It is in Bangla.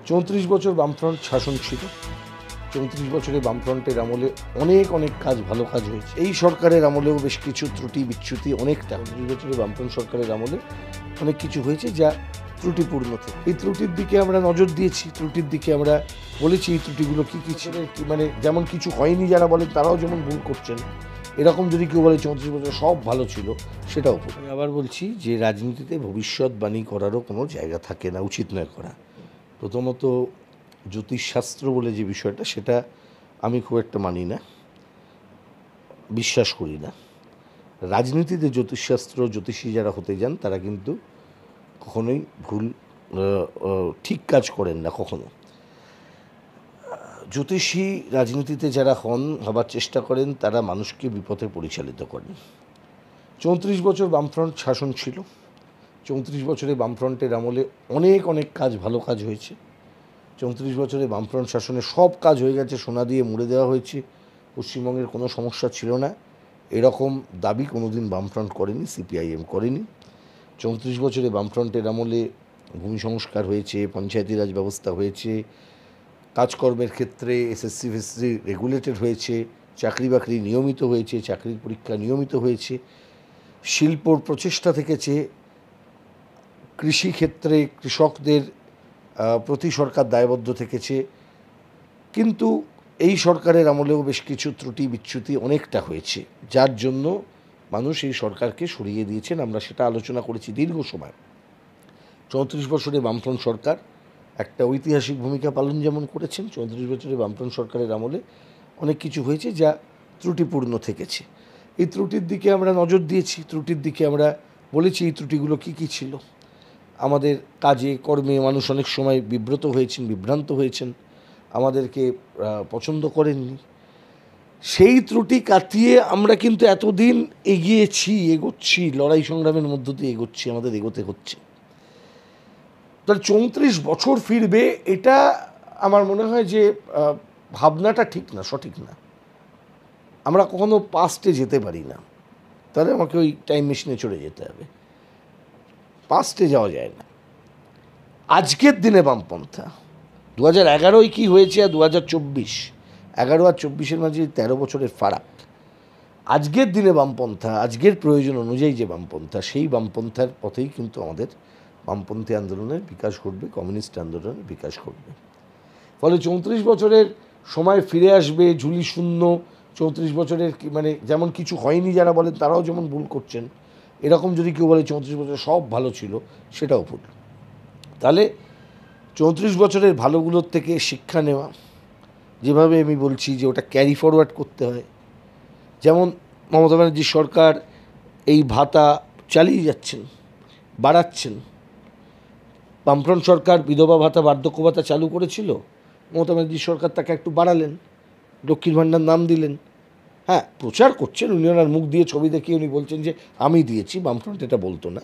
34 বছর বামফ্রন্ট শাসন ছিল। 34 বছরে বামফ্রন্টের আমলে অনেক কাজ, ভালো কাজ হয়েছে। এই সরকারের আমলেও বেশ কিছু ত্রুটি বিচ্যুতি অনেকটা 34 বছরে বামফ্রন্ট সরকারের আমলে অনেক কিছু হয়েছে যা ত্রুটিপূর্ণ থেকে। এই ত্রুটির দিকে আমরা নজর দিয়েছি, ত্রুটির দিকে আমরা বলেছি এই ত্রুটিগুলো কী কী ছিল। মানে যেমন কিছু হয়নি যারা বলেন তারাও যেমন ভুল করছেন, এরকম যদি কেউ বলে 34 বছর সব ভালো ছিল, সেটাও ভুল। আমি আবার বলছি যে রাজনীতিতে ভবিষ্যৎবাণী করারও কোনো জায়গা থাকে না, উচিত নয় করা। প্রথমত জ্যোতিষশাস্ত্র বলে যে বিষয়টা, সেটা আমি খুব একটা মানি না, বিশ্বাস করি না। রাজনীতিতে জ্যোতিষশাস্ত্র, জ্যোতিষী যারা হতে যান তারা কিন্তু কখনোই ভুল ঠিক কাজ করেন না কখনো। জ্যোতিষী রাজনীতিতে যারা হবার চেষ্টা করেন তারা মানুষকে বিপথে পরিচালিত করেন। 34 বছর বামফ্রন্ট শাসন ছিল। 34 বছরে বামফ্রন্টের আমলে অনেক কাজ, ভালো কাজ হয়েছে। 34 বছরে বামফ্রন্ট শাসনে সব কাজ হয়ে গেছে, সোনা দিয়ে মুড়ে দেওয়া হয়েছে, পশ্চিমবঙ্গের কোনো সমস্যা ছিল না, এরকম দাবি কোনোদিন বামফ্রন্ট করেনি, সিপিআইএম করেনি। 34 বছরে বামফ্রন্টের আমলে ভূমি সংস্কার হয়েছে, পঞ্চায়েতি রাজ ব্যবস্থা হয়েছে, কাজকর্মের ক্ষেত্রে এসএসসি ফেসসি রেগুলেটেড হয়েছে, চাকরি বাকরি নিয়মিত হয়েছে, চাকরির পরীক্ষা নিয়মিত হয়েছে, শিল্পর প্রচেষ্টা থেকেছে, কৃষিক্ষেত্রে কৃষকদের প্রতি সরকার দায়বদ্ধ থেকেছে। কিন্তু এই সরকারের আমলেও বেশ কিছু ত্রুটি বিচ্যুতি অনেকটা হয়েছে, যার জন্য মানুষ এই সরকারকে সরিয়ে দিয়েছেন। আমরা সেটা আলোচনা করেছি দীর্ঘ সময়। 34 বছরে বামফ্রন্ট সরকার একটা ঐতিহাসিক ভূমিকা পালন যেমন করেছেন, 34 বছরে বামফ্রন্ট সরকারের আমলে অনেক কিছু হয়েছে যা ত্রুটিপূর্ণ থেকেছে। এই ত্রুটির দিকে আমরা নজর দিয়েছি, ত্রুটির দিকে আমরা বলেছি এই ত্রুটিগুলো কী কী ছিল। আমাদের কাজে কর্মে মানুষ অনেক সময় বিব্রত হয়েছেন, বিভ্রান্ত হয়েছেন, আমাদেরকে পছন্দ করেননি। সেই ত্রুটি কাটিয়ে আমরা কিন্তু এতদিন এগোচ্ছি, লড়াই সংগ্রামের মধ্য দিয়ে এগোচ্ছি, আমাদের এগোতে হচ্ছে। তাহলে 34 বছর ফিরবে, এটা আমার মনে হয় যে ভাবনাটা ঠিক না, সঠিক না। আমরা কখনো পাস্টে যেতে পারি না, তাহলে আমাকে ওই টাইম মেশিনে চলে যেতে হবে, পাস্টে যাওয়া যায় না। আজকের দিনে বামপন্থা 2011 কী হয়েছে আর 2024, 11 আর 24-এর মাঝে 13 বছরের ফারাক। আজকের দিনে বামপন্থা, আজকের প্রয়োজন অনুযায়ী যে বামপন্থা, সেই বামপন্থার পথেই কিন্তু আমাদের বামপন্থী আন্দোলনের বিকাশ ঘটবে, কমিউনিস্ট আন্দোলনের বিকাশ ঘটবে। ফলে 34 বছরের সময় ফিরে আসবে ঝুলি শূন্য। 34 বছরের মানে যেমন কিছু হয়নি যারা বলেন তারাও যেমন ভুল করছেন, এরকম যদি কেউ বলে 34 বছর সব ভালো ছিল, সেটাও ভুল। তাহলে 34 বছরের ভালোগুলোর থেকে শিক্ষা নেওয়া, যেভাবে আমি বলছি যে ওটা ক্যারি ফরওয়ার্ড করতে হয়। যেমন মমতা ব্যানার্জি সরকার এই ভাতা চালিয়ে যাচ্ছেন, বাড়াচ্ছেন। বামফ্রন্ট সরকার বিধবা ভাতা, বার্ধক্য ভাতা চালু করেছিল, মমতা ব্যানার্জি সরকার তাকে একটু বাড়ালেন, লক্ষ্মীর ভাণ্ডার নাম দিলেন। হ্যাঁ, প্রচার করছেন উনি, ওনার মুখ দিয়ে ছবি দেখিয়ে উনি বলছেন যে আমি দিয়েছি, বামফ্রন্ট এটা বলতো না।